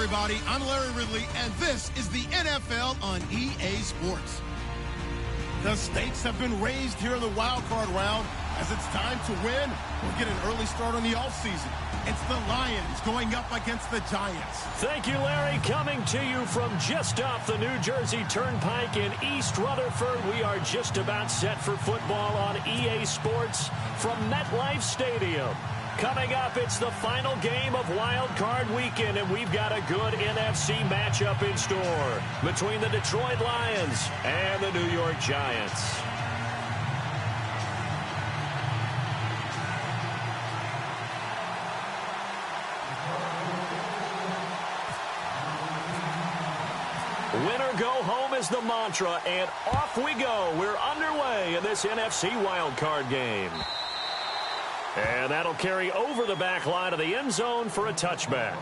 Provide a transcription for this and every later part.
everybody. I'm Larry Ridley, and this is the NFL on EA Sports. The stakes have been raised here in the wild card round as it's time to win or get an early start on the offseason. It's the Lions going up against the Giants. Thank you, Larry. Coming to you from just off the New Jersey Turnpike in East Rutherford, we are just about set for football on EA Sports from MetLife Stadium. Coming up, it's the final game of Wild Card Weekend, and we've got a good NFC matchup in store between the Detroit Lions and the New York Giants. Winner go home is the mantra, and off we go. We're underway in this NFC wildcard game. And that'll carry over the back line of the end zone for a touchback.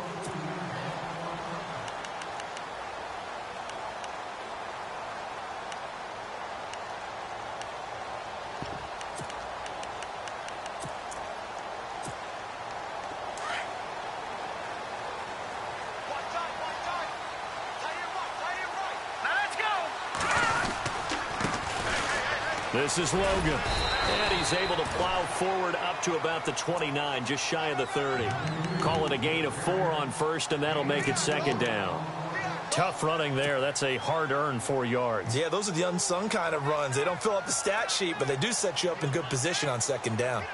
This is Logan. And he's able to plow forward up to about the 29, just shy of the 30. Call it a gain of 4 on first, and that'll make it second down. Tough running there. That's a hard-earned 4 yards. Yeah, those are the unsung kind of runs. They don't fill up the stat sheet, but they do set you up in good position on second down.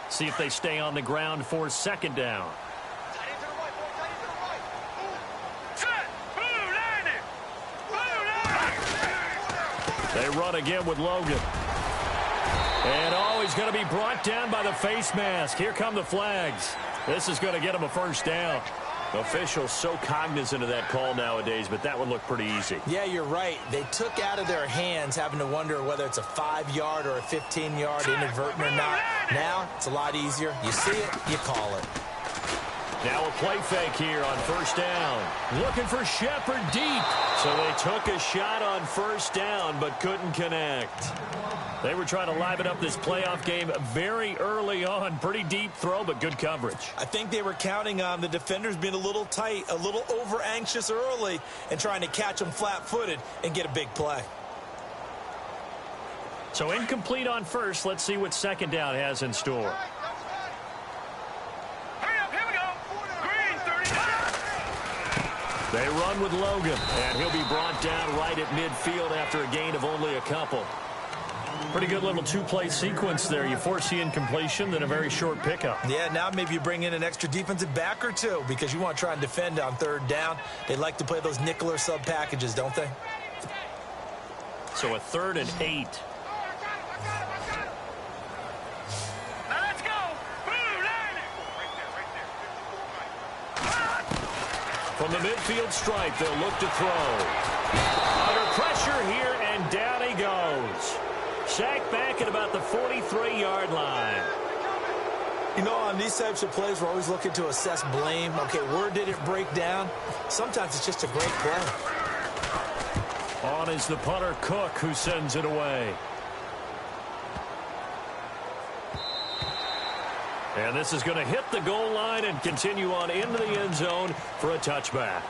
See if they stay on the ground for second down. They run again with Logan. And, oh, he's going to be brought down by the face mask. Here come the flags. This is going to get him a first down. Officials so cognizant of that call nowadays, but that would look pretty easy. Yeah, you're right. They took out of their hands having to wonder whether it's a 5-yard or a 15-yard inadvertent or not. Now, it's a lot easier. You see it, you call it. Now a play fake here on first down. Looking for Shepard deep. So they took a shot on first down but couldn't connect. They were trying to liven up this playoff game very early on. Pretty deep throw, but good coverage. I think they were counting on the defenders being a little tight, a little over-anxious early, and trying to catch them flat-footed and get a big play. So incomplete on first. Let's see what second down has in store. They run with Logan, and he'll be brought down right at midfield after a gain of only a couple. Pretty good little two-play sequence there. You force the incompletion, then a very short pickup. Yeah, now maybe you bring in an extra defensive back or two because you want to try and defend on third down. They like to play those nickel or sub packages, don't they? So a 3rd and 8. From the midfield stripe, they'll look to throw. Under pressure here, and down he goes. Sacked back at about the 43-yard line. You know, on these types of plays, we're always looking to assess blame. Okay, where did it break down? Sometimes it's just a great play. On is the punter, Cook, who sends it away. And this is going to hit the goal line and continue on into the end zone for a touchback.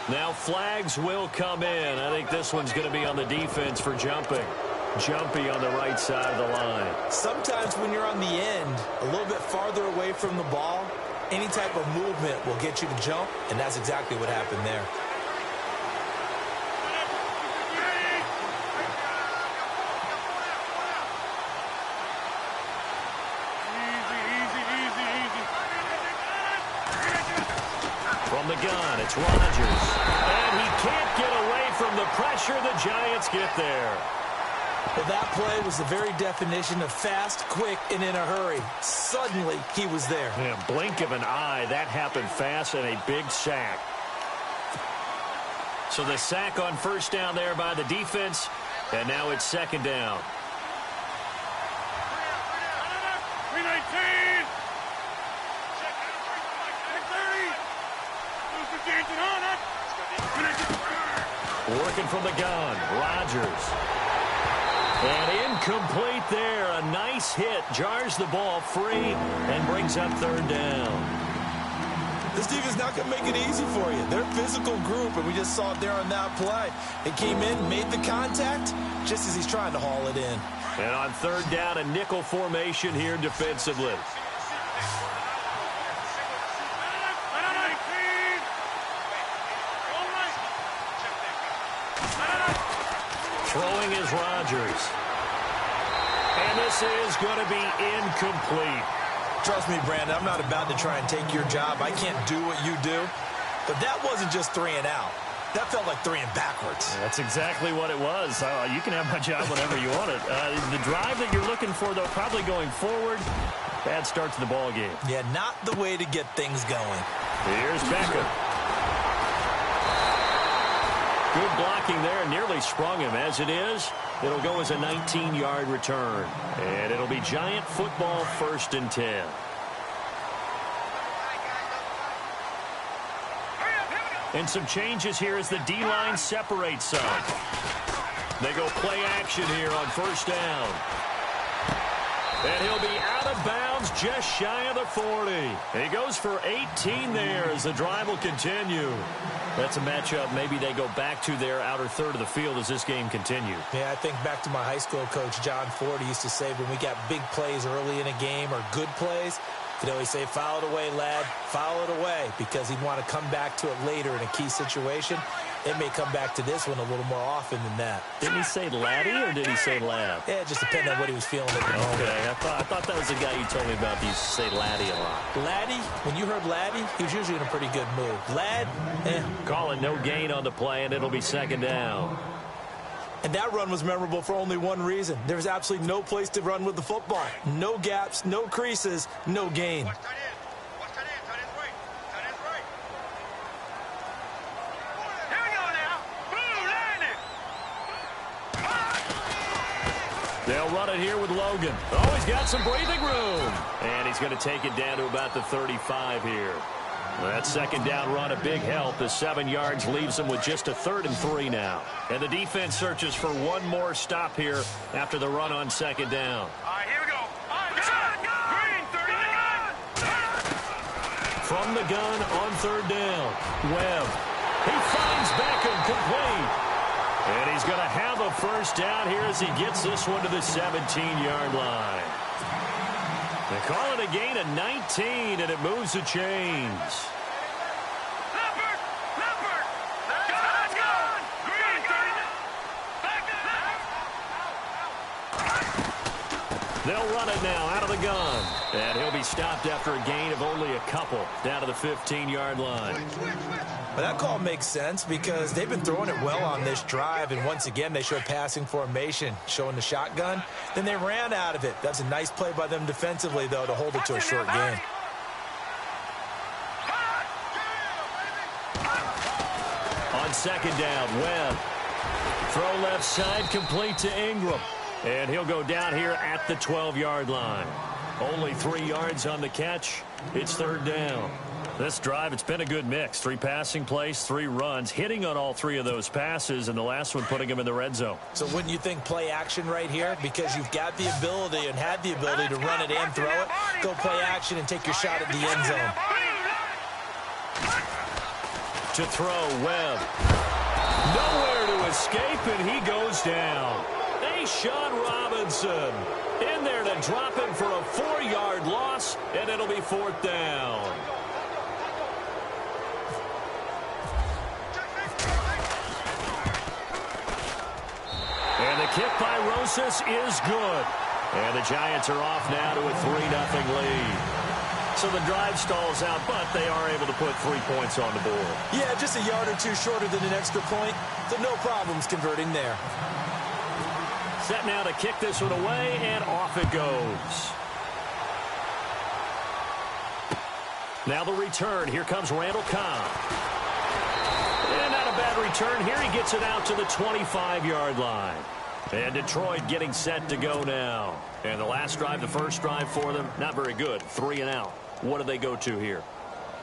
Now flags will come in. I think this one's going to be on the defense for jumping. Jumpy on the right side of the line. Sometimes when you're on the end, a little bit farther away from the ball, any type of movement will get you to jump, and that's exactly what happened there. From the gun, it's Rodgers. And he can't get away from the pressure. The Giants get there. Well, that play was the very definition of fast, quick, and in a hurry. Suddenly, he was there. Yeah, blink of an eye. That happened fast and a big sack. So the sack on first down there by the defense, and now it's second down. 319. Working from the gun, Rodgers. And incomplete there. A nice hit. Jars the ball free and brings up third down. This defense not going to make it easy for you. They're a physical group, and we just saw it there on that play. It came in, made the contact, just as he's trying to haul it in. And on third down, a nickel formation here defensively. Throwing is Rodgers. And this is going to be incomplete. Trust me, Brandon, I'm not about to try and take your job. I can't do what you do. But that wasn't just 3 and out. That felt like 3 and backwards. That's exactly what it was. You can have my job whenever you want it. The drive that you're looking for, though, probably going forward. Bad start to the ball game. Yeah, not the way to get things going. Here's Beckham. Good blocking there. Nearly sprung him. As it is, it'll go as a 19-yard return. And it'll be Giant football, 1st and 10. And some changes here as the D-line separates some. They go play action here on first down. And he'll be out of bounds just shy of the 40. He goes for 18 there as the drive will continue. That's a matchup maybe they go back to their outer third of the field as this game continues. Yeah, I think back to my high school coach, John Ford. He used to say when we got big plays early in a game or good plays, he'd always say, foul it away, lad, foul it away, because he'd want to come back to it later in a key situation. It may come back to this one a little more often than that. Didn't he say laddie or did he say lad? Yeah, it just depended on what he was feeling at the moment. Okay, I thought that was the guy you told me about. He used to say laddie a lot. Laddie, when you heard laddie, he was usually in a pretty good mood. Lad, Call it no gain on the play, and it'll be second down. And that run was memorable for only one reason. There was absolutely no place to run with the football. No gaps, no creases, no gain. They'll run it here with Logan. Oh, he's got some breathing room. And he's going to take it down to about the 35 here. That second down run, a big help. The 7 yards leaves them with just a 3rd and 3 now. And the defense searches for one more stop here after the run on second down. All right, here we go. Green, 30. From the gun on third down. Webb. He finds Beckham complete. And he's going to have a first down here as he gets this one to the 17-yard line. They call it a gain of 19, and it moves the chains. Let's go. Green, 30. They'll run it now out of the gun. And he'll be stopped after a gain of only a couple down to the 15-yard line. But that call makes sense because they've been throwing it well on this drive, and once again they showed passing formation, showing the shotgun. Then they ran out of it. That's a nice play by them defensively, though, to hold it to a short gain. On second down, Webb. Throw left side, complete to Ingram. And he'll go down here at the 12-yard line. Only 3 yards on the catch. It's third down. This drive, it's been a good mix. 3 passing plays, 3 runs, hitting on all 3 of those passes, and the last one putting him in the red zone. So wouldn't you think play action right here? Because you've got the ability and had the ability to run it and throw it. Go play action and take your shot at the end zone. To throw, Webb. Nowhere to escape, and he goes down. Sean Robinson in there to drop him for a 4-yard loss, and it'll be 4th down. And the kick by Rosas is good. And the Giants are off now to a 3-0 lead. So the drive stalls out, but they are able to put 3 points on the board. Yeah, just a yard or 2 shorter than an extra point, so no problems converting there. Set now to kick this one away, and off it goes. Now the return. Here comes Randall Cobb. And not a bad return here. He gets it out to the 25-yard line. And Detroit getting set to go now. And the last drive, the first drive for them, not very good. 3 and out. What do they go to here?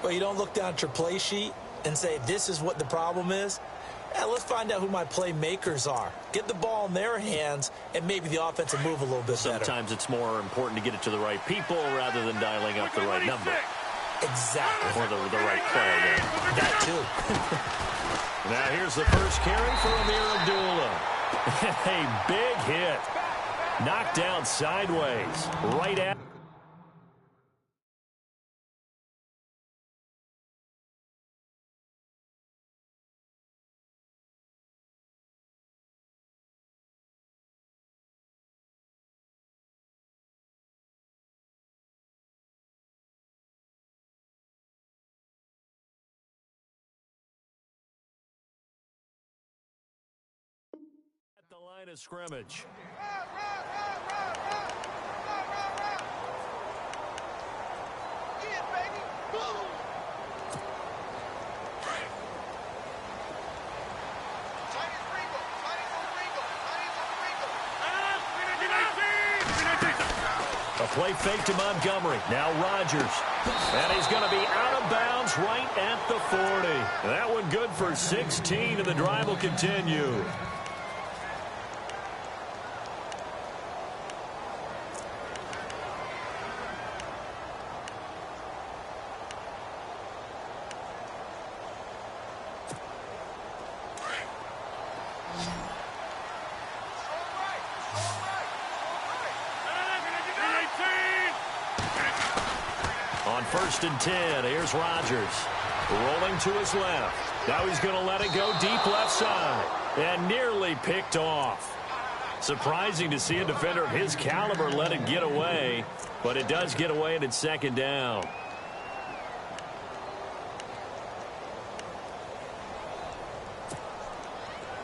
Well, you don't look down at your play sheet and say, this is what the problem is. Let's find out who my playmakers are. Get the ball in their hands, and maybe the offense will move a little bit better. Sometimes it's more important to get it to the right people rather than dialing up the right number. Exactly. Or the right play. Yeah. That, too. Now here's the first carry for Amir Abdullah. A big hit. Knocked down sideways. Right at. The line of scrimmage. A play fake to Montgomery. Now Rodgers. And he's going to be out of bounds right at the 40. That one good for 16, and the drive will continue. On 1st and 10, here's Rodgers. Rolling to his left. Now he's going to let it go deep left side. And nearly picked off. Surprising to see a defender of his caliber let it get away. But it does get away, and it's 2nd down.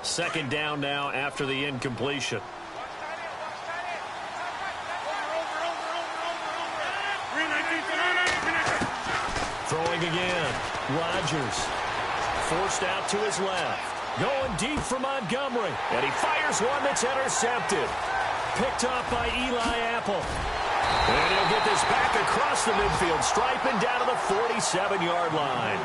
Second down now after the incompletion. Throwing again. Rodgers. Forced out to his left. Going deep for Montgomery. And he fires one that's intercepted. Picked off by Eli Apple. And he'll get this back across the midfield stripe and down to the 47-yard line.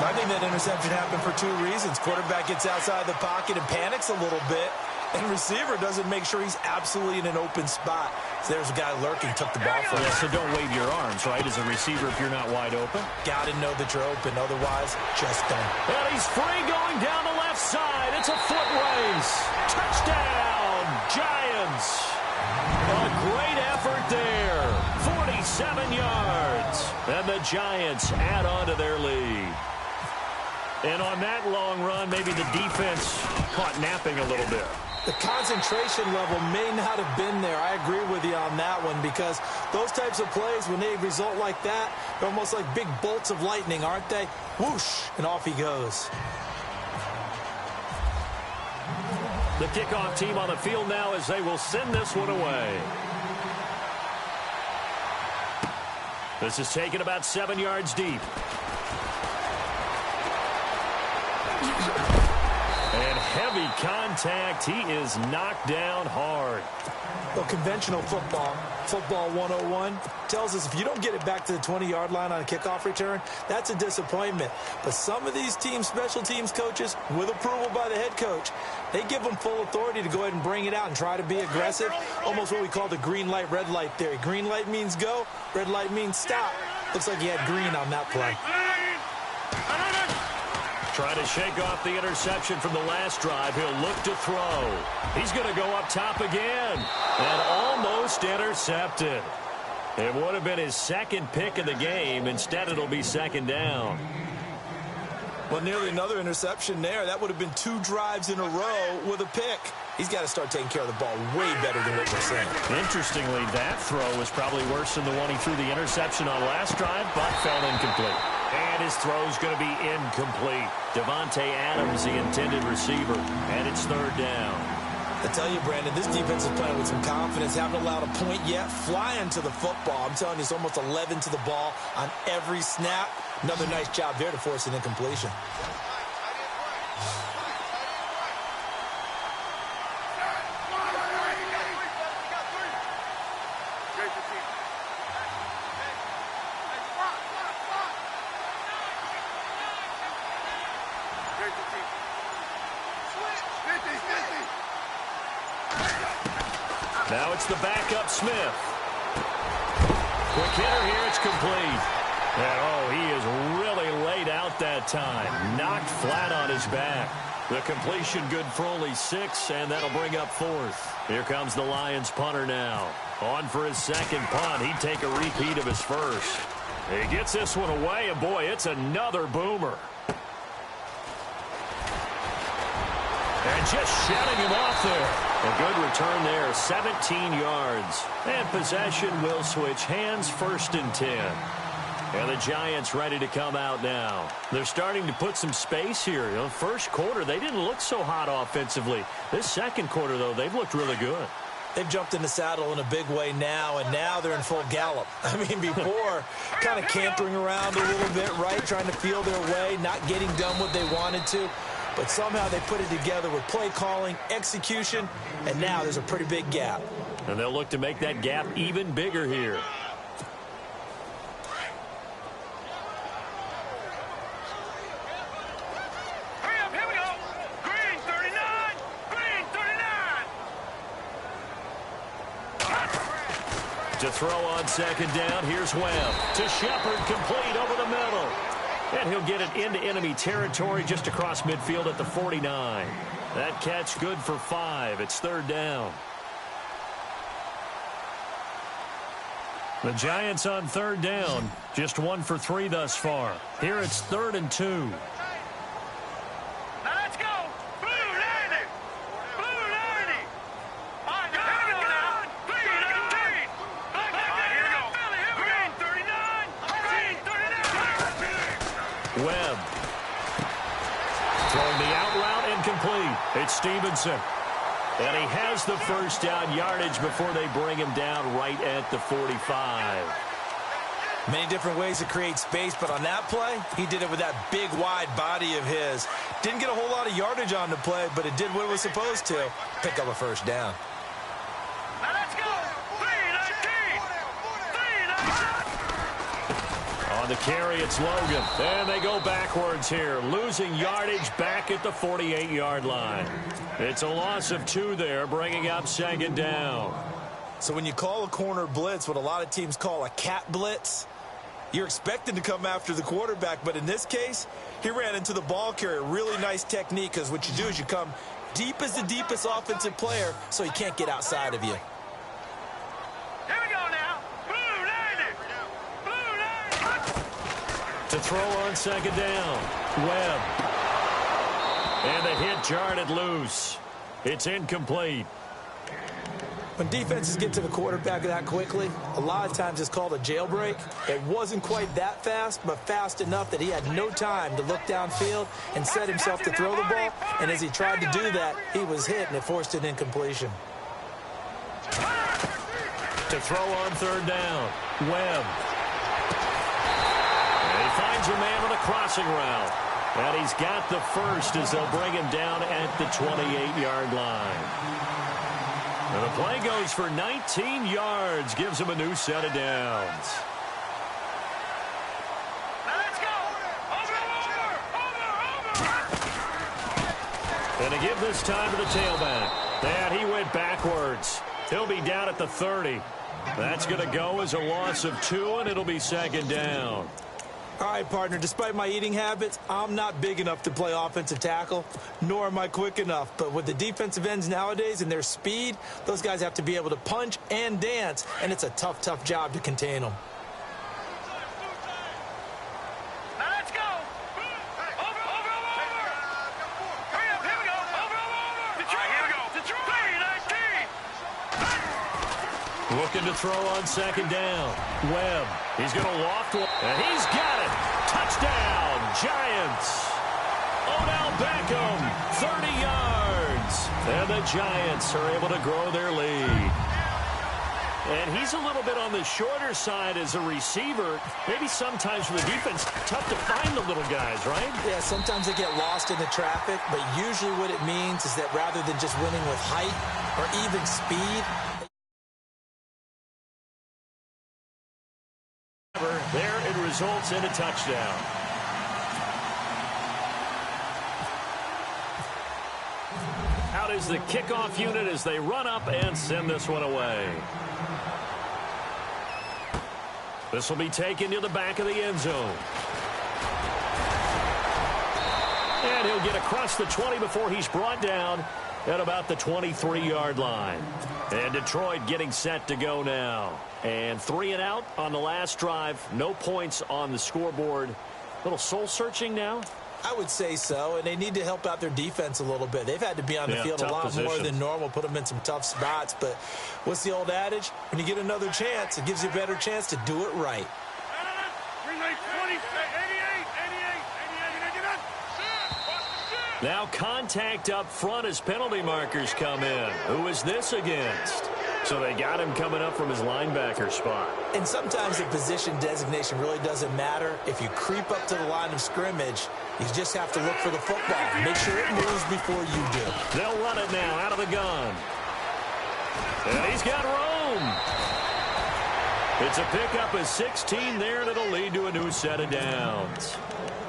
I think that interception happened for 2 reasons. Quarterback gets outside the pocket and panics a little bit. And receiver doesn't make sure he's absolutely in an open spot. So there's a guy lurking, took the ball from him. Yeah, so don't wave your arms, right, as a receiver if you're not wide open. Got to know that you're open. Otherwise, just don't. And he's free going down the left side. It's a foot race. Touchdown, Giants. A great effort there. 47 yards. And the Giants add on to their lead. And on that long run, maybe the defense caught napping a little bit. The concentration level may not have been there. I agree with you on that one because those types of plays, when they result like that, they're almost like big bolts of lightning, aren't they? Whoosh, and off he goes. The kickoff team on the field now as they will send this one away. This is taken about 7 yards deep. And heavy contact. He is knocked down hard. Well, conventional football 101, tells us if you don't get it back to the 20-yard line on a kickoff return, that's a disappointment. But some of these teams, special teams coaches, with approval by the head coach, they give them full authority to go ahead and bring it out and try to be aggressive. Almost what we call the green light, red light theory. Green light means go, red light means stop. Looks like he had green on that play. Trying to shake off the interception from the last drive. He'll look to throw. He's going to go up top again. And almost intercepted. It would have been his second pick of the game. Instead, it'll be 2nd down. Well, nearly another interception there. That would have been 2 drives in a row with a pick. He's got to start taking care of the ball way better than what we're saying. Interestingly, that throw was probably worse than the one he threw the interception on last drive, but fell incomplete. And his throw's going to be incomplete. Devontae Adams, the intended receiver, and it's 3rd down. I tell you, Brandon, this defense is playing with some confidence. Haven't allowed a point yet. Flying to the football. I'm telling you, it's almost 11 to the ball on every snap. Another nice job there to force an incompletion. Now it's the backup Smith. Quick hitter here. It's complete. And, oh, he is really laid out that time. Knocked flat on his back. The completion good for only 6, and that'll bring up 4th. Here comes the Lions punter now. On for his second punt. He'd take a repeat of his first. He gets this one away, and, boy, it's another boomer. And just shutting him off there. A good return there, 17 yards. And possession will switch hands, 1st and 10. And the Giants ready to come out now. They're starting to put some space here. You know, first quarter, they didn't look so hot offensively. This second quarter, though, they've looked really good. They've jumped in the saddle in a big way now, and now they're in full gallop. I mean, before, kind of cantering around a little bit, right, trying to feel their way, not getting done what they wanted to. But somehow they put it together with play calling, execution, and now there's a pretty big gap. And they'll look to make that gap even bigger here. Here we go. Green 39. Green 39. To throw on second down, here's Webb. To Shepard, complete over the middle. And he'll get it into enemy territory just across midfield at the 49. That catch good for 5. It's 3rd down. The Giants on 3rd down. Just 1 for 3 thus far. Here it's 3rd and 2. Now let's go. Blue 90. Blue 90. All right, here we go now. Green 19. All right, here we go. Green 39. Green 39. Webb. Throwing the out route incomplete. It's Stevenson. And he has the first down yardage before they bring him down right at the 45. Many different ways to create space, but on that play, he did it with that big, wide body of his. Didn't get a whole lot of yardage on the play, but it did what it was supposed to. Pick up a first down. Now let's go. 319. 319. On the carry, it's Logan. And they go backwards here, losing yardage back at the 48-yard line. It's a loss of 2 there, bringing up 2nd down. So when you call a corner blitz, what a lot of teams call a cat blitz, you're expected to come after the quarterback. But in this case, he ran into the ball carrier. Really nice technique, because what you do is you come deep as the deepest offensive player, so he can't get outside of you. Here we go now. Blue 90. Blue 90. To throw on 2nd down, Webb. And the hit jarred it loose. It's incomplete. When defenses get to the quarterback that quickly, a lot of times it's called a jailbreak. It wasn't quite that fast, but fast enough that he had no time to look downfield and set himself to throw the ball. And as he tried to do that, he was hit, and it forced an incompletion. To throw on 3rd down, Webb. And he finds a man on a crossing route. And he's got the first as they'll bring him down at the 28-yard line. And the play goes for 19 yards, gives him a new set of downs. Now let's go. Over. And to give this time to the tailback. And he went backwards. He'll be down at the 30. That's going to go as a loss of 2, and it'll be 2nd down. All right, partner, despite my eating habits, I'm not big enough to play offensive tackle, nor am I quick enough. But with the defensive ends nowadays and their speed, those guys have to be able to punch and dance, and it's a tough, tough job to contain them. Now let's go. Over. Hurry up, here we go. Over. Detroit, here we go. Detroit, 19. Looking to throw on 2nd down. Webb. He's going to loft one. And he's got it. Touchdown, Giants. Odell Beckham, 30 yards. And the Giants are able to grow their lead. And he's a little bit on the shorter side as a receiver. Maybe sometimes for the defense, tough to find the little guys, right? Yeah, sometimes they get lost in the traffic, but usually what it means is that rather than just winning with height or even speed, there it results in a touchdown. Out is the kickoff unit as they run up and send this one away. This will be taken to the back of the end zone. And he'll get across the 20 before he's brought down at about the 23-yard line. And Detroit getting set to go now. And 3 and out on the last drive. No points on the scoreboard. A little soul-searching now? I would say so, and they need to help out their defense a little bit. They've had to be on the field a lot more than normal, put them in some tough spots. But what's the old adage? When you get another chance, it gives you a better chance to do it right. Now contact up front as penalty markers come in. Who is this against? So they got him coming up from his linebacker spot. And sometimes the position designation really doesn't matter. If you creep up to the line of scrimmage, you just have to look for the football. Make sure it moves before you do. They'll run it now out of the gun. And he's got room. It's a pickup of 16 there, and it'll lead to a new set of downs.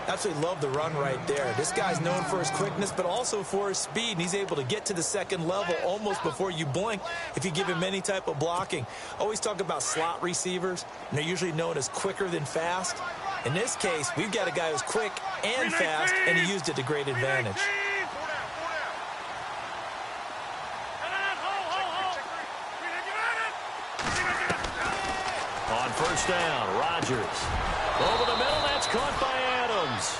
Absolutely love the run right there. This guy's known for his quickness, but also for his speed. And he's able to get to the second level almost before you blink if you give him any type of blocking. Always talk about slot receivers, and they're usually known as quicker than fast. In this case, we've got a guy who's quick and fast, and he used it to great advantage. On first down, Rodgers. Over the middle, that's caught by Adams.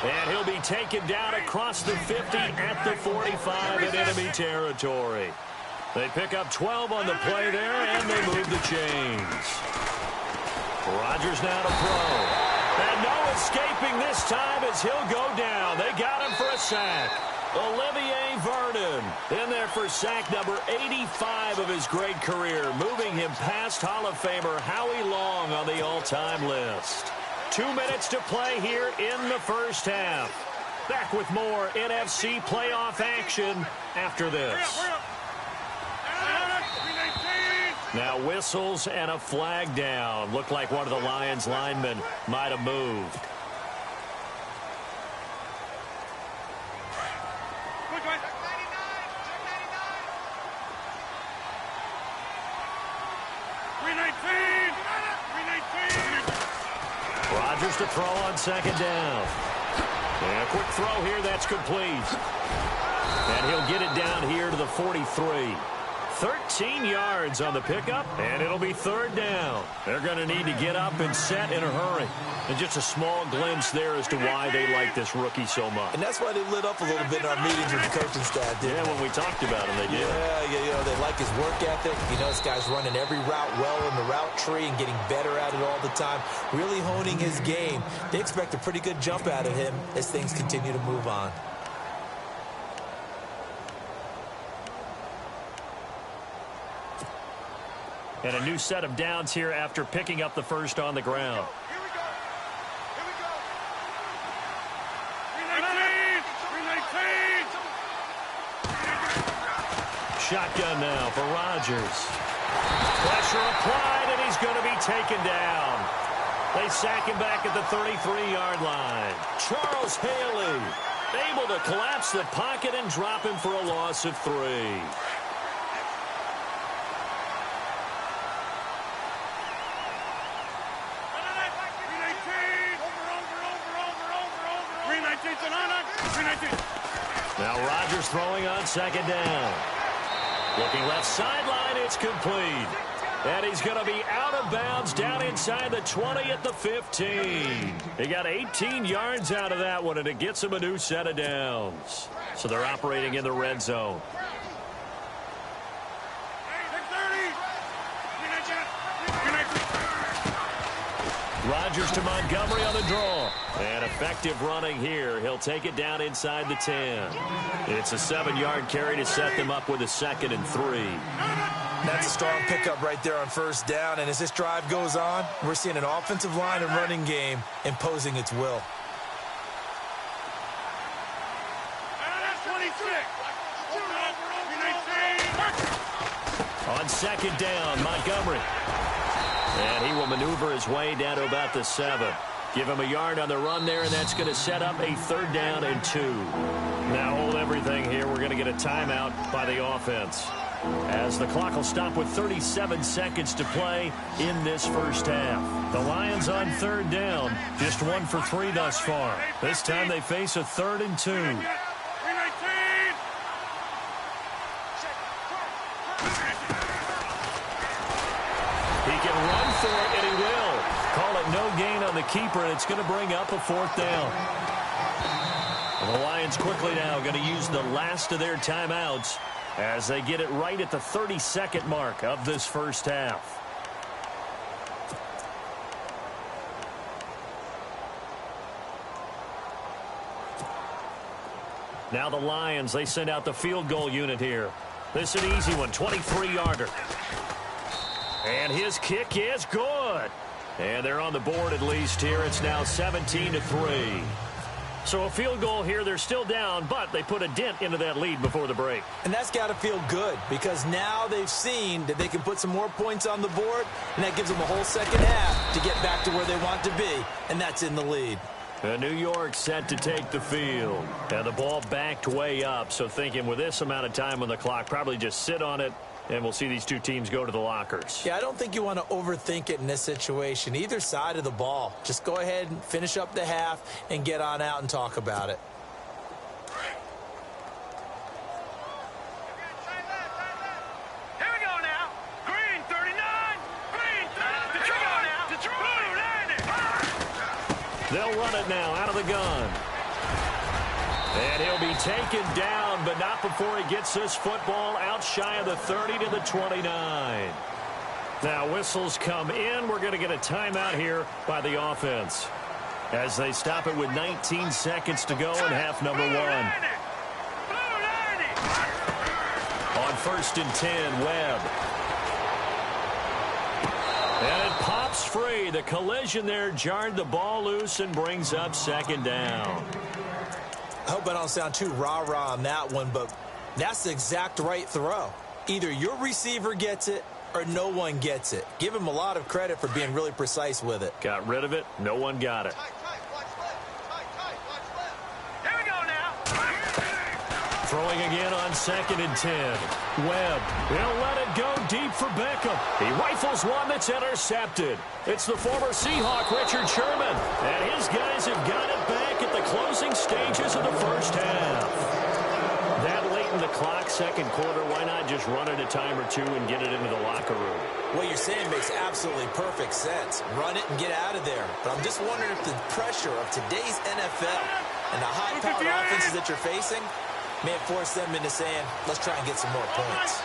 And he'll be taken down across the 50 at the 45 in enemy territory. They pick up 12 on the play there, and they move the chains. Rodgers now to throw. And no escaping this time as he'll go down. They got him for a sack. Olivier Vernon in there for sack number 85 of his great career, moving him past Hall of Famer Howie Long on the all-time list. 2 minutes to play here in the first half. Back with more NFC playoff action after this. Now whistles and a flag down. Looked like one of the Lions linemen might have moved. Rodgers to throw on second down. And a quick throw here, that's complete. And he'll get it down here to the 43. 13 yards on the pickup, and it'll be third down. They're going to need to get up and set in a hurry. And just a small glimpse there as to why they like this rookie so much. And that's why they lit up a little bit in our meetings with the coaching staff, didn't they? When we talked about him, they did. Yeah, you know, they like his work ethic. You know, this guy's running every route well in the route tree and getting better at it all the time, really honing his game. They expect a pretty good jump out of him as things continue to move on. And a new set of downs here after picking up the first on the ground. Here we go. Here we go. 319. Shotgun now for Rodgers. Pressure applied, and he's going to be taken down. They sack him back at the 33-yard line. Charles Haley able to collapse the pocket and drop him for a loss of 3. Now Rodgers throwing on second down. Looking left sideline, it's complete. And he's going to be out of bounds down inside the 20 at the 15. He got 18 yards out of that one, and it gets him a new set of downs. So they're operating in the red zone. Rodgers to Montgomery on the draw. And effective running here. He'll take it down inside the 10. It's a 7-yard carry to set them up with a 2nd and 3. That's a strong pickup right there on first down. And as this drive goes on, we're seeing an offensive line and running game imposing its will. On second down, Montgomery. And he will maneuver his way down to about the 7. Give him a yard on the run there, and that's going to set up a 3rd down and 2. Now hold everything here. We're going to get a timeout by the offense, as the clock will stop with 37 seconds to play in this first half. The Lions on 3rd down, just 1 for 3 thus far. This time they face a 3rd and 2. He can run for it, and he will. Call it no gain on the keeper, and it's going to bring up a 4th down. And the Lions quickly now going to use the last of their timeouts as they get it right at the 32nd mark of this first half. Now the Lions, they send out the field goal unit here. This is an easy one, 23-yarder. And his kick is good. And they're on the board at least here. It's now 17-3. So a field goal here. They're still down, but they put a dent into that lead before the break. And that's got to feel good, because now they've seen that they can put some more points on the board, and that gives them a whole second half to get back to where they want to be, and that's in the lead. And New York set to take the field. And the ball backed way up, so thinking with this amount of time on the clock, probably just sit on it, and we'll see these two teams go to the lockers. Yeah, I don't think you want to overthink it in this situation. Either side of the ball. Just go ahead and finish up the half and get on out and talk about it. Here we go now. Green 39. Green 39. Detroit now. Detroit. They'll run it now out of the gun. And he'll be taken down, but not before he gets this football out shy of the 30 to the 29. Now whistles come in. We're going to get a timeout here by the offense, as they stop it with 19 seconds to go in half number 1. On 1st and 10, Webb. And it pops free. The collision there jarred the ball loose and brings up 2nd down. I hope I don't sound too rah-rah on that one, but that's the exact right throw. Either your receiver gets it or no one gets it. Give him a lot of credit for being really precise with it. Got rid of it. No one got it. Here we go now. Throwing again on 2nd and 10. Webb. He'll let it go deep for Beckham. He rifles one that's intercepted. It's the former Seahawk, Richard Sherman. And his guys have got it back at the closing stages of the first half. That late in the clock, 2nd quarter, why not just run it a time or two and get it into the locker room? What you're saying makes absolutely perfect sense. Run it and get out of there. But I'm just wondering if the pressure of today's NFL and the high-powered offenses that you're facing may have forced them into saying, let's try and get some more points.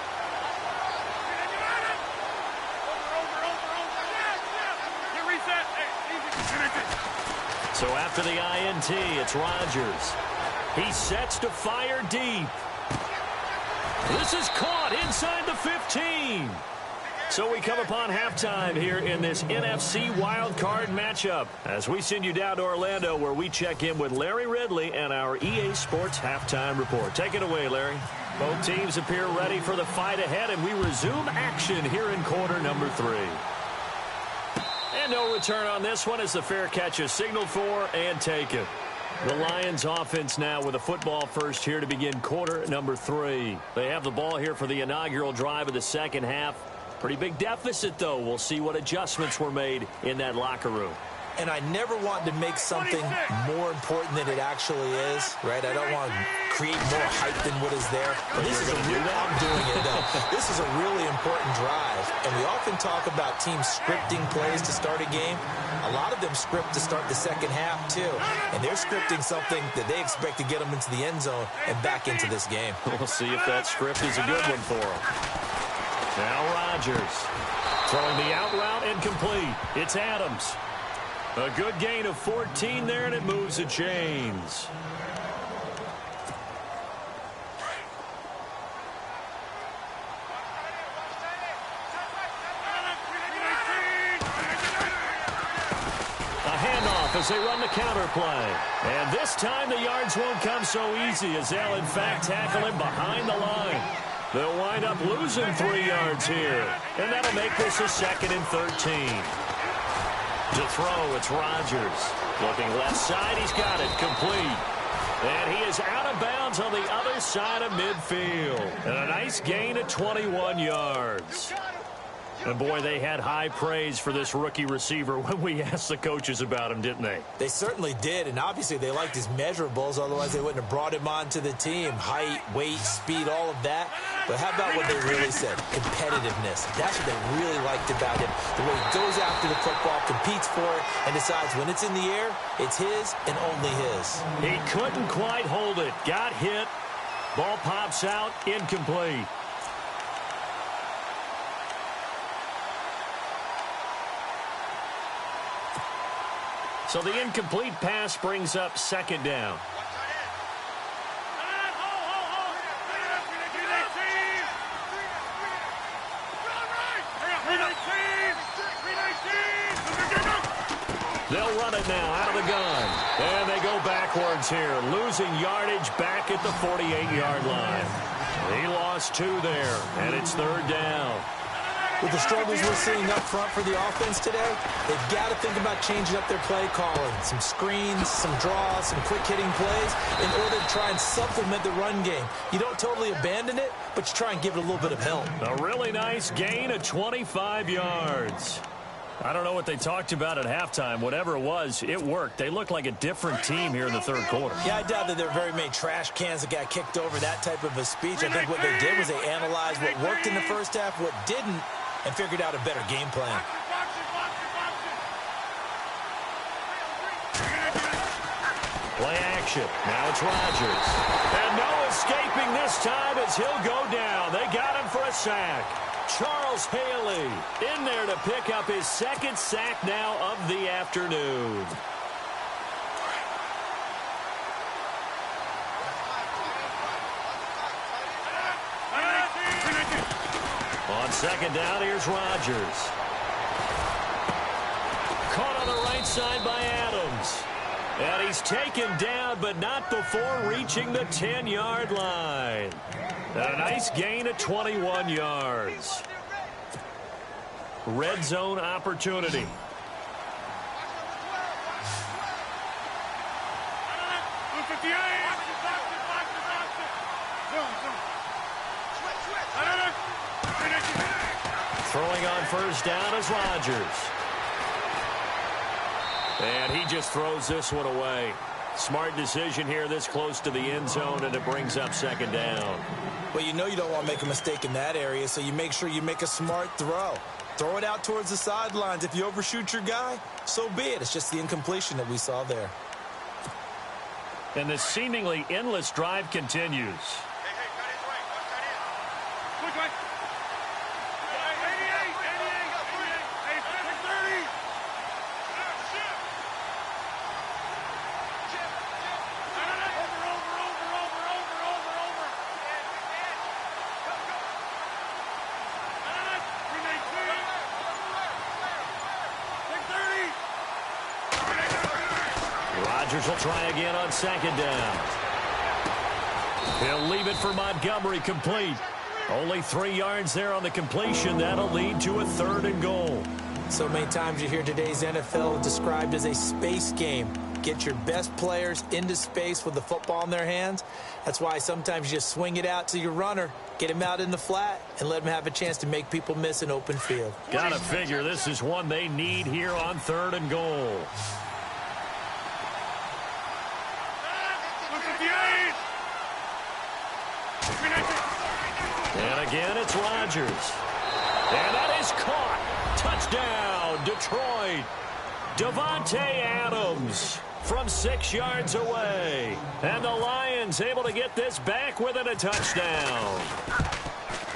So after the INT, it's Rodgers. He sets to fire deep. This is caught inside the 15. So we come upon halftime here in this NFC wildcard matchup, as we send you down to Orlando, where we check in with Larry Ridley and our EA Sports halftime report. Take it away, Larry. Both teams appear ready for the fight ahead, and we resume action here in quarter number 3. And no return on this one as the fair catch is signaled for and taken. The Lions offense now with a football first here to begin quarter number 3. They have the ball here for the inaugural drive of the second half. Pretty big deficit, though. We'll see what adjustments were made in that locker room. And I never want to make something more important than it actually is, right? I don't want to create more hype than what is there. But this is a real, I'm doing it, though. This is a really important drive. And we often talk about teams scripting plays to start a game. A lot of them script to start the second half, too. And they're scripting something that they expect to get them into the end zone and back into this game. We'll see if that script is a good one for them. Now Rodgers throwing the out route incomplete. It's Adams. A good gain of 14 there, and it moves the chains. A handoff as they run the counter play. And this time the yards won't come so easy, as they'll in fact tackle him behind the line. They'll wind up losing 3 yards here. And that'll make this a 2nd and 13. To throw, it's Rodgers. Looking left side, he's got it. Complete. And he is out of bounds on the other side of midfield. And a nice gain of 21 yards. And, boy, they had high praise for this rookie receiver when we asked the coaches about him, didn't they? They certainly did, and obviously they liked his measurables. Otherwise, they wouldn't have brought him onto the team. Height, weight, speed, all of that. But how about what they really said? Competitiveness. That's what they really liked about him. The way he goes after the football, competes for it, and decides when it's in the air, it's his and only his. He couldn't quite hold it. Got hit. Ball pops out. Incomplete. So the incomplete pass brings up second down. They'll run it now out of the gun. And they go backwards here, losing yardage back at the 48-yard line. He lost 2 there, and it's third down. With the struggles we're seeing up front for the offense today, they've got to think about changing up their play calling. Some screens, some draws, some quick-hitting plays in order to try and supplement the run game. You don't totally abandon it, but you try and give it a little bit of help. A really nice gain of 25 yards. I don't know what they talked about at halftime. Whatever it was, it worked. They look like a different team here in the third quarter. Yeah, I doubt that there are very many trash cans that got kicked over, that type of a speech. I think what they did was they analyzed what worked in the first half, what didn't, and figured out a better game plan. Play action. Now it's Rodgers. And no escaping this time as he'll go down. They got him for a sack. Charles Haley in there to pick up his second sack now of the afternoon. On second down, here's Rodgers. Caught on the right side by Adams. And he's taken down, but not before reaching the 10-yard line. A nice gain of 21 yards. Red zone opportunity. Throwing on first down is Rodgers. And he just throws this one away. Smart decision here this close to the end zone, and it brings up second down. Well, you know you don't want to make a mistake in that area, so you make sure you make a smart throw. Throw it out towards the sidelines. If you overshoot your guy, so be it. It's just the incompletion that we saw there. And the seemingly endless drive continues. Rodgers will try again on second down. He'll leave it for Montgomery, complete. Only 3 yards there on the completion. That'll lead to a third and goal. So many times you hear today's NFL described as a space game. Get your best players into space with the football in their hands. That's why sometimes you just swing it out to your runner, get him out in the flat, and let him have a chance to make people miss an open field. Gotta figure this is one they need here on third and goal. And again, it's Rodgers. And that is caught. Touchdown, Detroit. Davante Adams from 6 yards away. And the Lions able to get this back within a touchdown.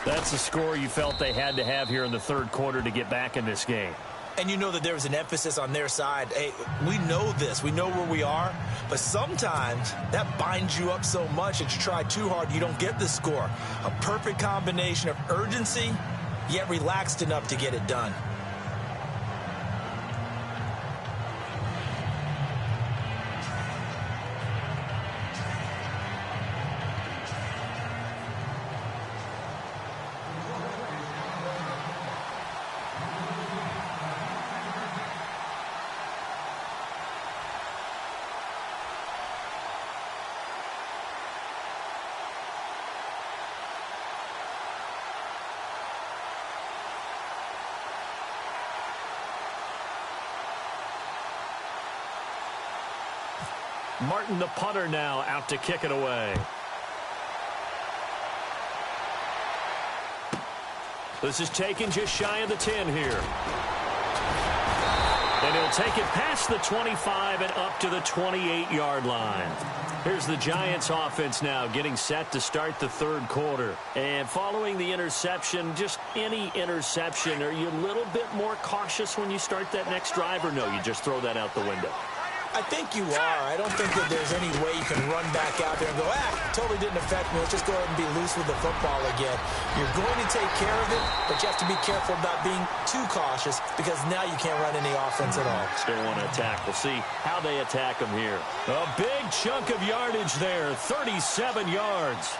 That's the score you felt they had to have here in the third quarter to get back in this game. And you know that there was an emphasis on their side. Hey, we know this. We know where we are. But sometimes that binds you up so much that you try too hard, you don't get the score. A perfect combination of urgency, yet relaxed enough to get it done. Martin, the punter, now out to kick it away. This is taken just shy of the 10 here. And he'll take it past the 25 and up to the 28-yard line. Here's the Giants offense now getting set to start the third quarter. And following the interception, just any interception, are you a little bit more cautious when you start that next drive, or no, you just throw that out the window? I think you are. I don't think that there's any way you can run back out there and go, totally didn't affect me. Let's just go ahead and be loose with the football again. You're going to take care of it, but you have to be careful about being too cautious because now you can't run any offense at all. Still want to attack. We'll see how they attack them here. A big chunk of yardage there, 37 yards.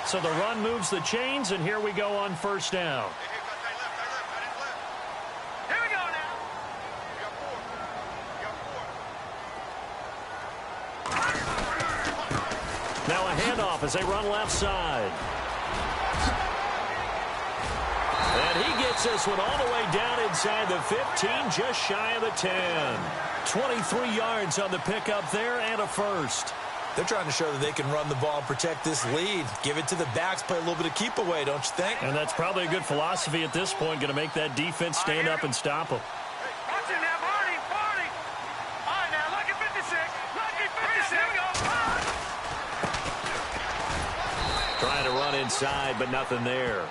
So the run moves the chains, and here we go on first down. Now a handoff as they run left side. And he gets this one all the way down inside the 15, just shy of the 10. 23 yards on the pickup there and a first. They're trying to show that they can run the ball and protect this lead. Give it to the backs, play a little bit of keep away, don't you think? And that's probably a good philosophy at this point, going to make that defense stand up and stop them. Trying to run inside, but nothing there.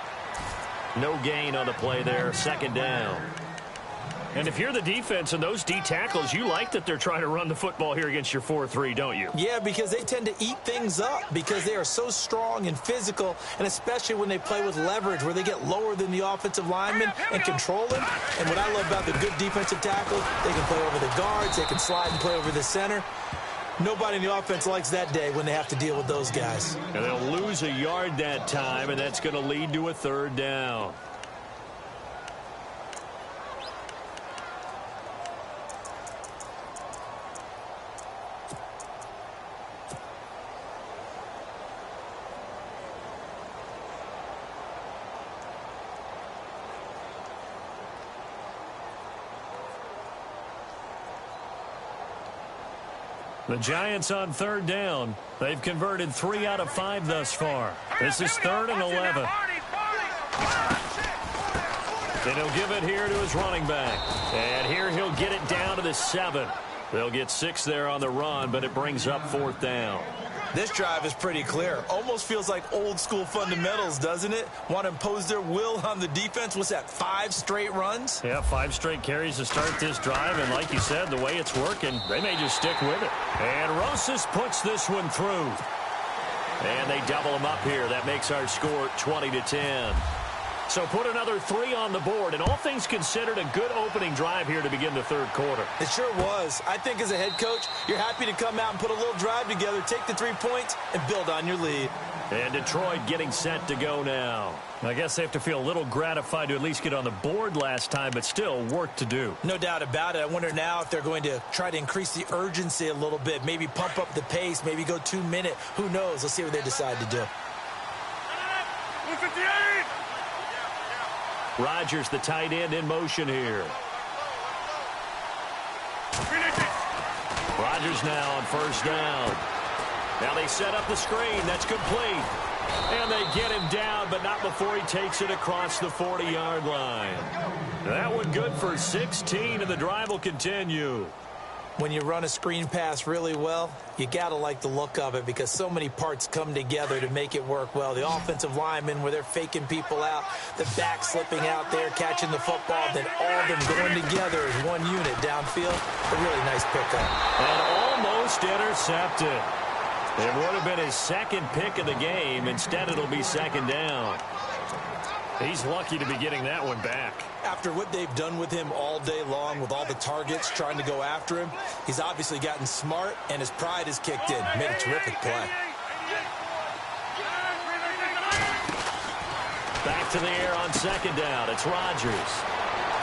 No gain on the play there. Second down. And if you're the defense and those D tackles, you like that they're trying to run the football here against your 4-3, don't you? Yeah, because they tend to eat things up because they are so strong and physical, and especially when they play with leverage where they get lower than the offensive lineman and control him. And what I love about the good defensive tackles, they can play over the guards, they can slide and play over the center. Nobody in the offense likes that day when they have to deal with those guys. And they'll lose a yard that time, and that's going to lead to a third down. The Giants on third down. They've converted 3 out of 5 thus far. This is 3rd and 11. And he'll give it here to his running back. And here he'll get it down to the 7. They'll get 6 there on the run, but it brings up 4th down. This drive is pretty clear. Almost feels like old school fundamentals, doesn't it? Want to impose their will on the defense. What's that, 5 straight runs? Yeah, 5 straight carries to start this drive. And like you said, the way it's working, they may just stick with it. And Rosas puts this one through. And they double him up here. That makes our score 20-10. So put another 3 on the board, and all things considered, a good opening drive here to begin the third quarter. It sure was. I think as a head coach, you're happy to come out and put a little drive together, take the 3 points, and build on your lead. And Detroit getting set to go now. I guess they have to feel a little gratified to at least get on the board last time, but still work to do. No doubt about it. I wonder now if they're going to try to increase the urgency a little bit, maybe pump up the pace, maybe go 2-minute. Who knows? Let's see what they decide to do. Rodgers, the tight end, in motion here. Rodgers now on first down. Now they set up the screen. That's complete. And they get him down, but not before he takes it across the 40-yard line. That one good for 16, and the drive will continue. When you run a screen pass really well, you got to like the look of it because so many parts come together to make it work well. The offensive linemen, where they're faking people out, the back slipping out there, catching the football, then all of them going together as one unit downfield. A really nice pickup. And almost intercepted. It would have been his second pick of the game. Instead, it'll be second down. He's lucky to be getting that one back. After what they've done with him all day long with all the targets trying to go after him, he's obviously gotten smart, and his pride has kicked in. Made a terrific play. Back to the air on second down. It's Rodgers.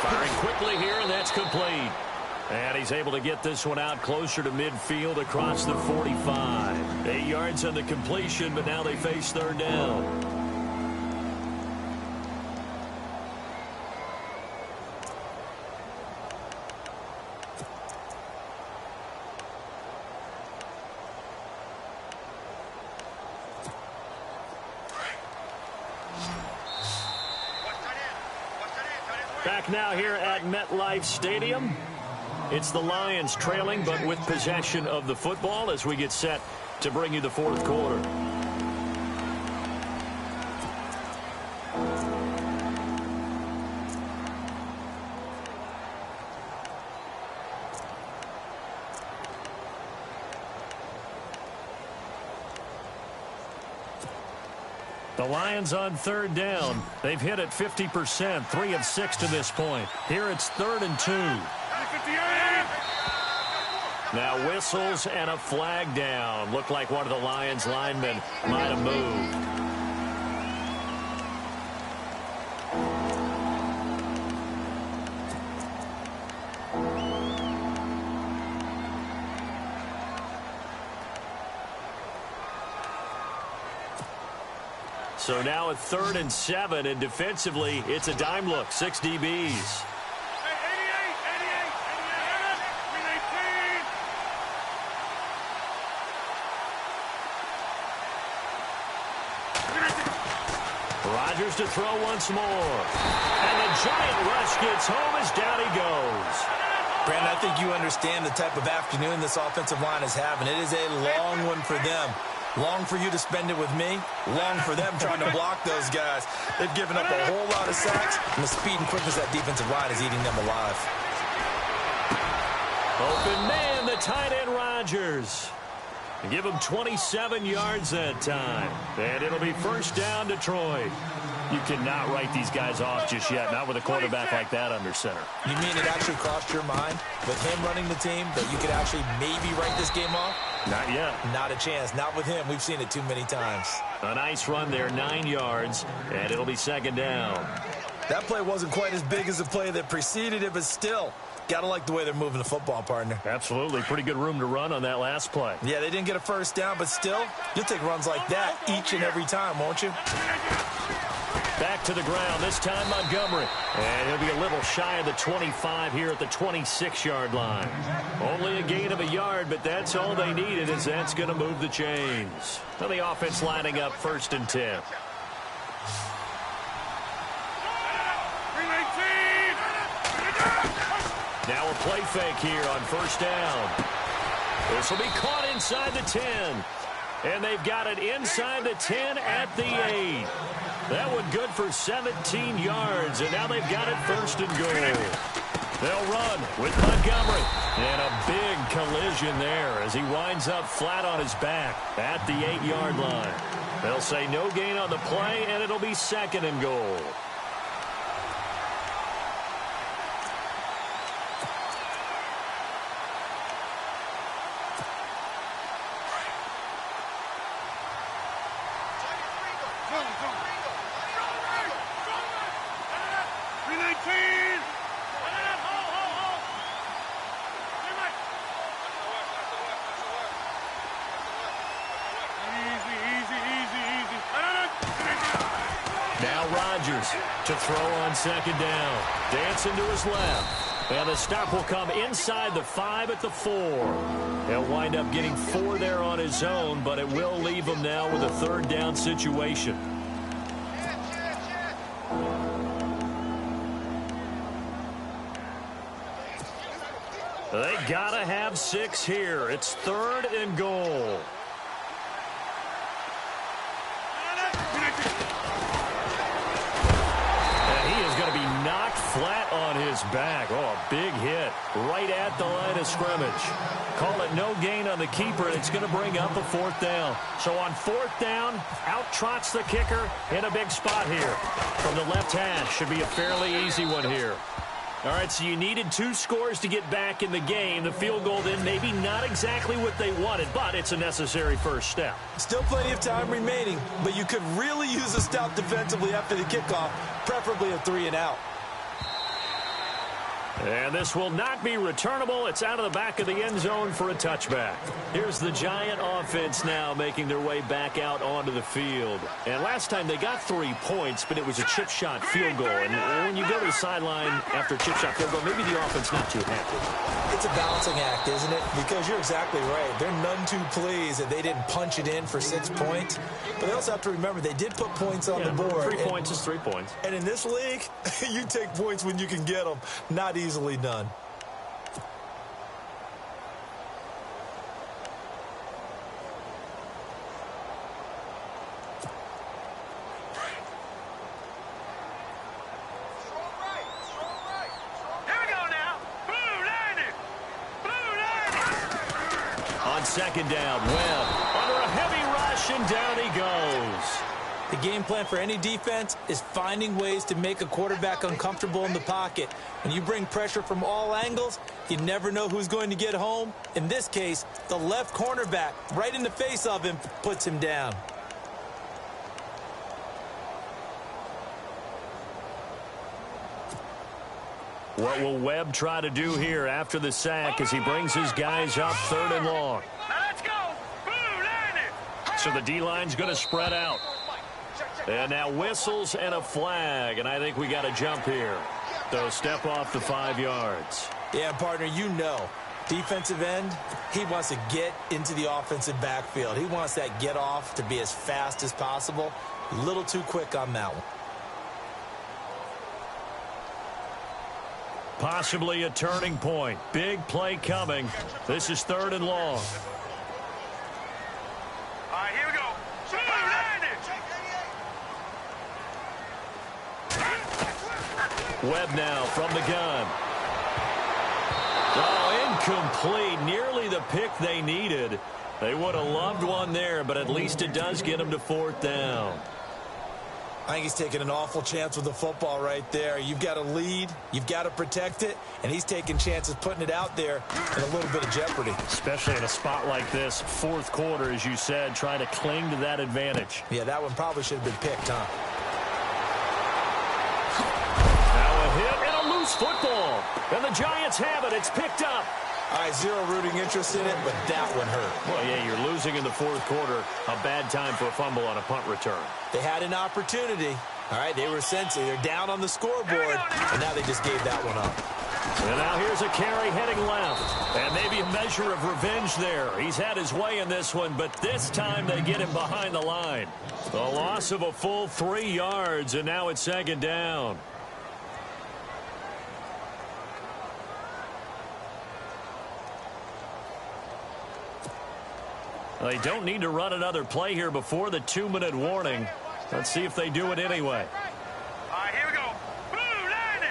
Firing quickly here, and that's complete. And he's able to get this one out closer to midfield across the 45. 8 yards on the completion, but now they face third down. Back now here at MetLife Stadium. It's the Lions trailing, but with possession of the football as we get set to bring you the fourth quarter. The Lions on third down. They've hit it 50%, 3 of 6 to this point. Here it's 3rd and 2. Now whistles and a flag down. Looked like one of the Lions linemen might have moved. So now at 3rd and 7, and defensively, it's a dime look. 6 DBs. Rodgers to throw once more. And the giant rush gets home as down he goes. Brandon, I think you understand the type of afternoon this offensive line is having. It is a long one for them. Long for you to spend it with me. Long for them trying to block those guys. They've given up a whole lot of sacks, and the speed and quickness of that defensive line is eating them alive. Open man, the tight end Rodgers. Give him 27 yards that time. And it'll be first down Detroit. You cannot write these guys off just yet, not with a quarterback like that under center. You mean it actually crossed your mind with him running the team that you could actually maybe write this game off? Not yet. Not a chance. Not with him. We've seen it too many times. A nice run there, 9 yards, and it'll be second down. That play wasn't quite as big as the play that preceded it, but still, got to like the way they're moving the football, partner. Absolutely. Pretty good room to run on that last play. Yeah, they didn't get a first down, but still, you'll take runs like that each and every time, won't you? Back to the ground, this time Montgomery. And he'll be a little shy of the 25 here at the 26-yard line. Only a gain of a yard, but that's all they needed, as that's going to move the chains. Now the offense lining up 1st and 10. Now a play fake here on 1st down. This will be caught inside the 10. And they've got it inside the 10 at the 8. That one good for 17 yards, and now they've got it 1st and goal. They'll run with Montgomery. And a big collision there as he winds up flat on his back at the 8-yard line. They'll say no gain on the play, and it'll be 2nd and goal. To throw on 2nd down. Dancing to his left. And the stop will come inside the 5 at the 4. He'll wind up getting 4 there on his own, but it will leave him now with a 3rd down situation. They gotta have 6 here. It's 3rd and goal. Knocked flat on his back. Oh, a big hit right at the line of scrimmage. Call it no gain on the keeper, and it's going to bring up a 4th down. So on 4th down, out trots the kicker in a big spot here. From the left hash, should be a fairly easy one here. All right, so you needed 2 scores to get back in the game. The field goal then maybe not exactly what they wanted, but it's a necessary first step. Still plenty of time remaining, but you could really use a stop defensively after the kickoff, preferably a 3 and out. And this will not be returnable. It's out of the back of the end zone for a touchback. Here's the Giant offense now making their way back out onto the field. And last time they got 3 points, but it was a chip shot field goal. And when you go to the sideline after a chip shot field goal, maybe the offense not too happy. It's a balancing act, isn't it? Because you're exactly right. They're none too pleased that they didn't punch it in for 6 points. But they also have to remember they did put points on the board. 3 points is 3 points. And in this league, you take points when you can get them. Not easily done. On second down, Webb under a heavy rush, and down he goes. The game plan for any defense is finding ways to make a quarterback uncomfortable in the pocket. When you bring pressure from all angles, you never know who's going to get home. In this case, the left cornerback, right in the face of him, puts him down. What will Webb try to do here after the sack as he brings his guys up 3rd and long? Let's go. So the D-line's going to spread out. And now whistles and a flag, and I think we got a jump here. So step off the 5 yards. Yeah, partner, you know, defensive end, he wants to get into the offensive backfield. He wants that get off to be as fast as possible. A little too quick on that one. Possibly a turning point. Big play coming. This is 3rd and long. All right, here we go. Webb now from the gun. Oh, incomplete. Nearly the pick they needed. They would have loved one there, but at least it does get them to 4th down. I think he's taking an awful chance with the football right there. You've got to lead, you've got to protect it, and he's taking chances putting it out there in a little bit of jeopardy. Especially in a spot like this, 4th quarter, as you said, trying to cling to that advantage. Yeah, that one probably should have been picked, huh? Now a hit and a loose football. And the Giants have it. It's picked up. All right, zero rooting interest in it, but that one hurt. Well, yeah, you're losing in the 4th quarter. A bad time for a fumble on a punt return. They had an opportunity. All right, they were sensitive. They're down on the scoreboard, and now they just gave that one up. And now here's a carry heading left. And maybe a measure of revenge there. He's had his way in this one, but this time they get him behind the line. The loss of a full 3 yards, and now it's 2nd down. They don't need to run another play here before the 2-minute warning. Let's see if they do it anyway. All right, here we go. Blue 90.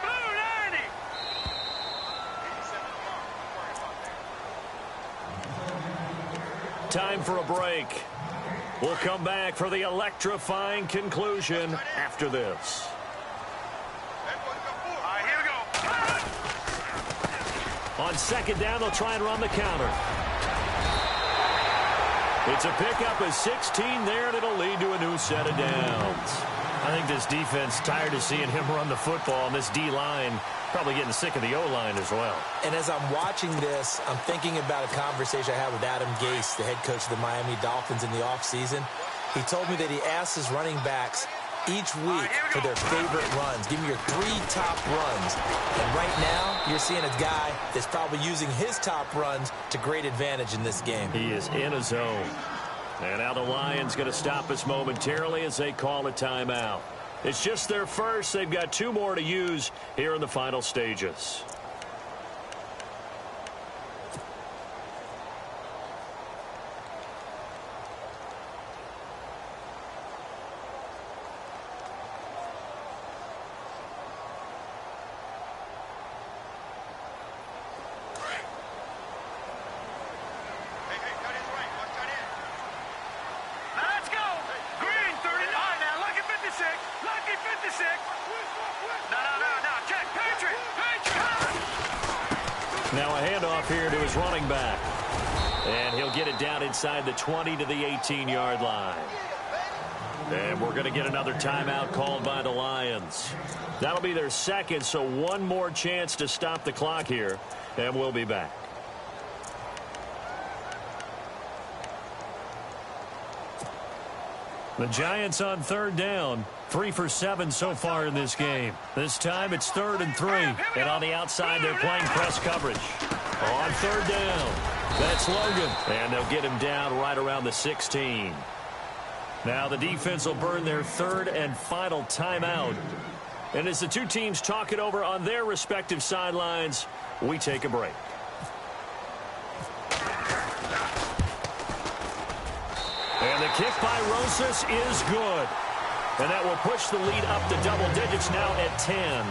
Blue 90. Time for a break. We'll come back for the electrifying conclusion after this. All right, here we go. On 2nd down, they'll try and run the counter. It's a pickup of 16 there, and it'll lead to a new set of downs. I think this defense tired of seeing him run the football, and this D-line probably getting sick of the O-line as well. And as I'm watching this, I'm thinking about a conversation I had with Adam Gase, the head coach of the Miami Dolphins in the offseason. He told me that he asked his running backs each week for their favorite runs. Give me your 3 top runs. And right now, you're seeing a guy that's probably using his top runs to great advantage in this game. He is in a zone. And now the Lions going to stop us momentarily as they call a timeout. It's just their first. They've got 2 more to use here in the final stages. Now a handoff here to his running back. And he'll get it down inside the 20 to the 18-yard line. And we're going to get another timeout called by the Lions. That'll be their second, so one more chance to stop the clock here, and we'll be back. The Giants on third down. 3 for 7 so far in this game. This time it's 3rd and 3. And on the outside, they're playing press coverage. On third down, that's Logan. And they'll get him down right around the 16. Now the defense will burn their third and final timeout. And as the two teams talk it over on their respective sidelines, we take a break. And the kick by Rosas is good. And that will push the lead up to double digits now at 10.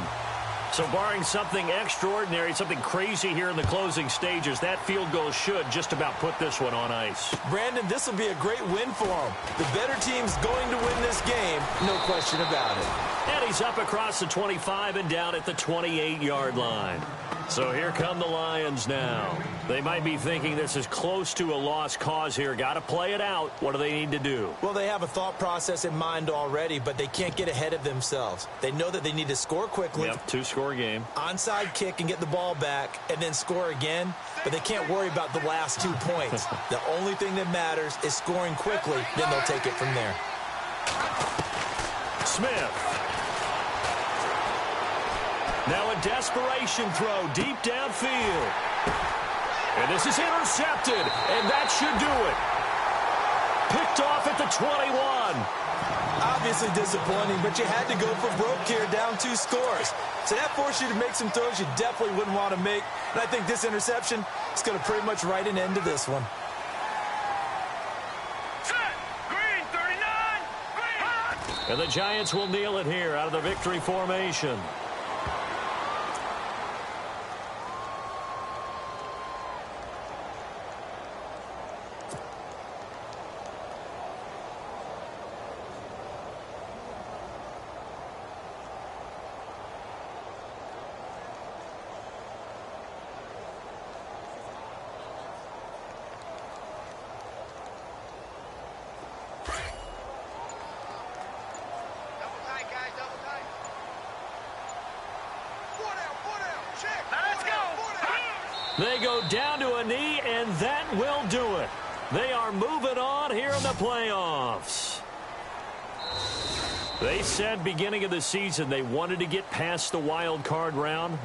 So barring something extraordinary, something crazy here in the closing stages, that field goal should just about put this one on ice. Brandon, this will be a great win for them. The better team's going to win this game, no question about it. And he's up across the 25 and down at the 28-yard line. So here come the Lions now. They might be thinking this is close to a lost cause here. Got to play it out. What do they need to do? Well, they have a thought process in mind already, but they can't get ahead of themselves. They know that they need to score quickly. Yep, 2-score game. Onside kick and get the ball back and then score again, but they can't worry about the last 2 points. The only thing that matters is scoring quickly, then they'll take it from there. Smith. Now a desperation throw deep downfield. And this is intercepted, and that should do it. Picked off at the 21. Obviously disappointing, but you had to go for broke here, down 2 scores. So that forced you to make some throws you definitely wouldn't want to make. And I think this interception is going to pretty much write an end to this one. Set. Green, 39. Green. And the Giants will kneel it here out of the victory formation. They go down to a knee, and that will do it. They are moving on here in the playoffs. They said beginning of the season they wanted to get past the wild card round.